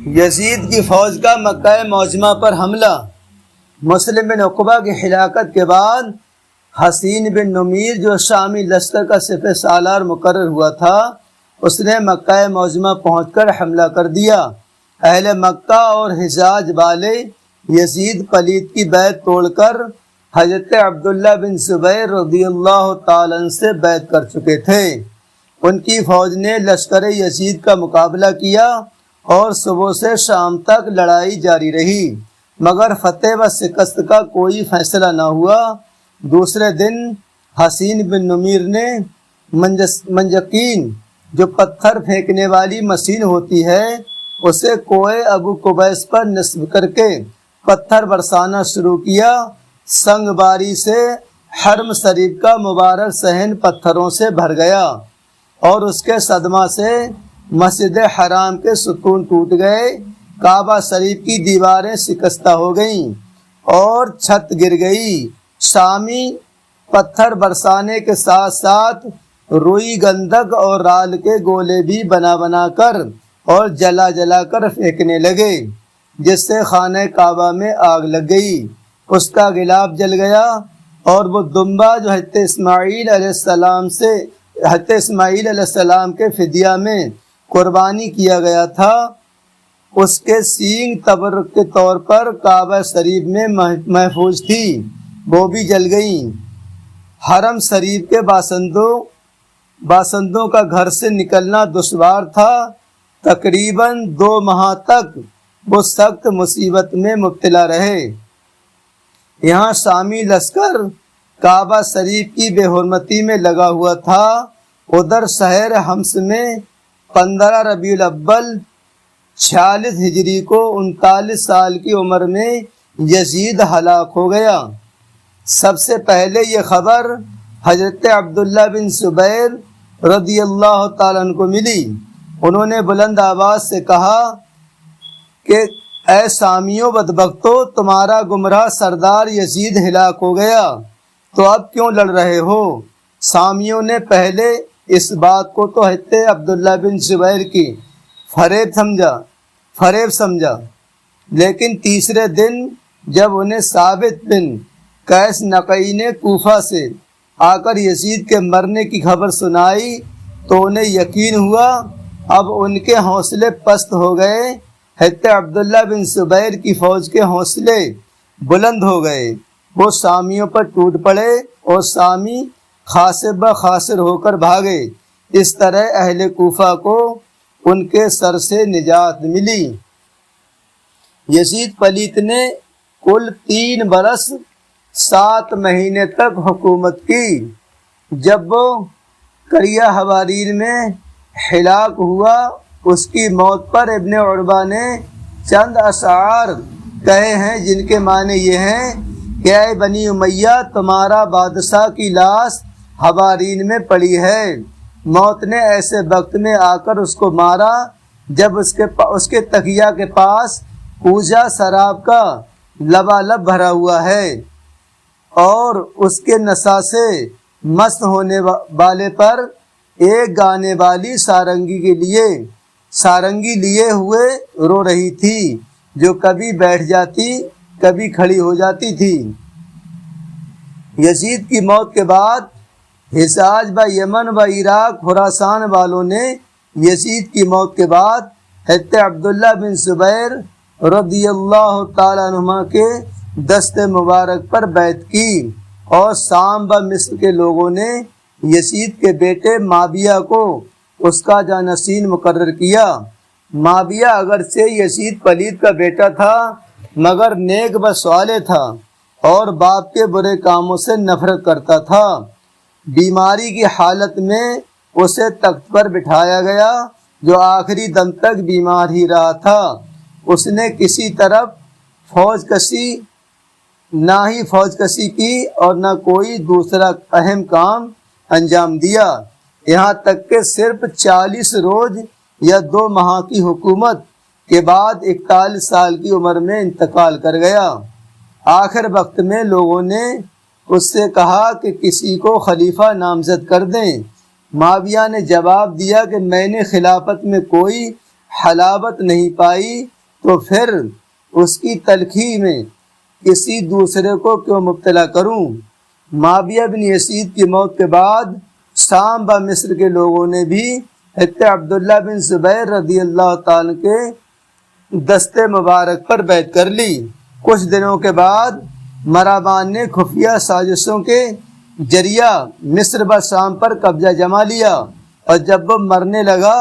یزید کی فوج کا مکہ معظمہ پر حملہ۔ مسلم بن عقبہ کی ہلاکت کے بعد حسین بن نمیر جو شامی لشکر کا سپہ سالار مقرر ہوا تھا، اس نے مکہ معظمہ پہنچ کر حملہ کر دیا۔ اہل مکہ اور حجاز والے یزید پلید کی بیعت توڑ کر حضرت عبداللہ بن زبیر رضی اللہ تعالیٰ عنہ سے بیعت کر چکے تھے۔ ان کی فوج نے لشکر یزید کا مقابلہ کیا اور صبح سے شام تک لڑائی جاری رہی، مگر فتح و شکست کا کوئی فیصلہ نہ ہوا۔ دوسرے دن حسین بن نمیر نے منجقین جو پتھر پھینکنے والی مشین ہوتی ہے اسے کوہ ابو قبیس پر نصب کر کے پتھر برسانا شروع کیا۔ سنگ باری سے حرم شریف کا مبارک صحن پتھروں سے بھر گیا اور اس کے صدمہ سے مسجد حرام کے ستون ٹوٹ گئے، کعبہ شریف کی دیواریں شکستہ ہو گئیں اور چھت گر گئی۔ شامی پتھر برسانے کے ساتھ ساتھ روئی، گندک اور رال کے گولے بھی بنا بنا کر اور جلا جلا کر پھینکنے لگے، جس سے خانہ کعبہ میں آگ لگ گئی، اس کا غلاف جل گیا اور وہ دمبا جو حضرت اسماعیل علیہ السلام کے فدیہ میں قربانی کیا گیا تھا، اس کے سینگ تبرک کے طور پر کعبہ شریف میں محفوظ تھی، وہ بھی جل گئیں۔ حرم شریف کے باشندوں کا گھر سے نکلنا دشوار تھا۔ تقریباً 2 ماہ تک وہ سخت مصیبت میں مبتلا رہے۔ یہاں شامی لشکر کعبہ شریف کی بے حرمتی میں لگا ہوا تھا، ادھر شہر حمص میں 15 ربیع الاول 46 ہجری کو 39 سال کی عمر میں یزید ہلاک ہو گیا۔ سب سے پہلے یہ خبر حضرت عبداللہ بن زبیر رضی اللہ تعالیٰ عنہ کو ملی۔ انہوں نے بلند آواز سے کہا کہ اے شامیوں بدبختو، تمہارا گمراہ سردار یزید ہلاک ہو گیا، تو اب کیوں لڑ رہے ہو؟ شامیوں نے پہلے اس بات کو تو حضرت عبداللہ بن زبیر کی فریب سمجھا، لیکن تیسرے دن جب انہیں ثابت بن قیس نقعی نے کوفہ سے آ کر یزید کے مرنے کی خبر سنائی تو انہیں یقین ہوا اب ان کے حوصلے پست ہو گئے۔ حضرت عبداللہ بن زبیر کی فوج کے حوصلے بلند ہو گئے، وہ شامیوں پر ٹوٹ پڑے اور شامی خاسر بخاسر ہو کر بھاگے۔ اس طرح اہل کوفہ کو ان کے سر سے نجات ملی۔ یزید پلیت نے کل 3 برس 7 مہینے تک حکومت کی۔ جب وہ قریہ حوارین میں ہلاک ہوا، اس کی موت پر ابن عربہ نے چند اشعار کہے ہیں جن کے معنی یہ ہیں کہ اے بنی امیہ، تمہارا بادشاہ کی لاش حوارین میں پڑی ہے، موت نے ایسے وقت میں آ کر اس کو مارا جب اس کے تکیہ کے پاس کوزہ شراب کا لبالب بھرا ہوا ہے اور اس کے نشہ سے مست ہونے والے پر ایک گانے والی سارنگی لیے ہوئے رو رہی تھی، جو کبھی بیٹھ جاتی کبھی کھڑی ہو جاتی تھی۔ یزید کی موت کے بعد حجاز و یمن و عراق خراسان والوں نے یزید کی موت کے بعد حضرت عبداللہ بن زبیر رضی اللہ تعالیٰ عنہ کے دست مبارک پر بیعت کی، اور شام و مصر کے لوگوں نے یزید کے بیٹے معاویہ کو اس کا جانشین مقرر کیا۔ معاویہ اگرچہ یزید پلید کا بیٹا تھا مگر نیک و صالح تھا اور باپ کے برے کاموں سے نفرت کرتا تھا۔ بیماری کی حالت میں اسے تخت پر بٹھایا گیا، جو آخری دم تک بیمار ہی رہا تھا۔ اس نے کسی طرف فوج کشی کی اور نہ کوئی دوسرا اہم کام انجام دیا، یہاں تک کہ صرف 40 روز یا 2 ماہ کی حکومت کے بعد 41 سال کی عمر میں انتقال کر گیا۔ آخر وقت میں لوگوں نے اس سے کہا کہ کسی کو خلیفہ نامزد کر دیں۔ معاویہ نے جواب دیا کہ میں نے خلافت میں کوئی حلاوت نہیں پائی تو پھر اس کی تلخی میں کسی دوسرے کو کیوں مبتلا کروں؟ معاویہ بن یزید کی موت کے بعد شام و مصر کے لوگوں نے بھی حضرت عبداللہ بن زبیر رضی اللہ تعالیٰ کے دستے مبارک پر بیعت کر لی۔ کچھ دنوں کے بعد مروان نے خفیہ سازشوں کے ذریعہ مصر و شام پر قبضہ جما لیا، اور جب وہ مرنے لگا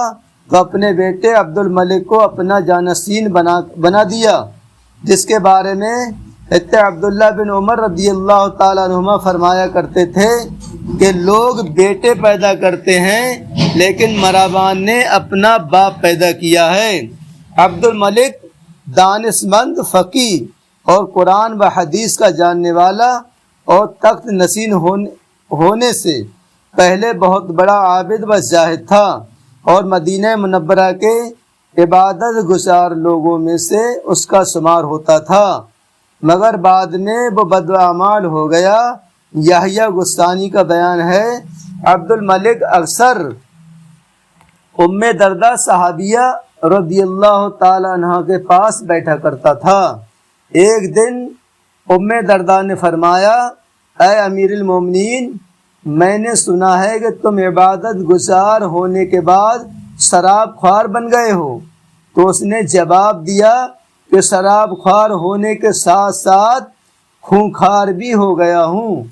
تو اپنے بیٹے عبد الملک کو اپنا جانشین بنا دیا، جس کے بارے میں حضرت عبداللہ بن عمر رضی اللہ تعالیٰ عنہما فرمایا کرتے تھے کہ لوگ بیٹے پیدا کرتے ہیں لیکن مروان نے اپنا باپ پیدا کیا ہے۔ عبد الملک دانش مند، فقیہ اور قرآن و حدیث کا جاننے والا اور تخت نشین ہونے سے پہلے بہت بڑا عابد و زاہد تھا، اور مدینہ منورہ کے عبادت گزار لوگوں میں سے اس کا شمار ہوتا تھا، مگر بعد میں وہ بدعمال ہو گیا۔ یحییٰ گستانی کا بیان ہے، عبد الملک اکثر ام دردہ صحابیہ رضی اللہ تعالیٰ عنہ کے پاس بیٹھا کرتا تھا۔ ایک دن ام دردہ نے فرمایا، اے امیر المومنین، میں نے سنا ہے کہ تم عبادت گزار ہونے کے بعد شراب خوار بن گئے ہو۔ تو اس نے جواب دیا کہ شراب خوار ہونے کے ساتھ ساتھ خونخوار بھی ہو گیا ہوں۔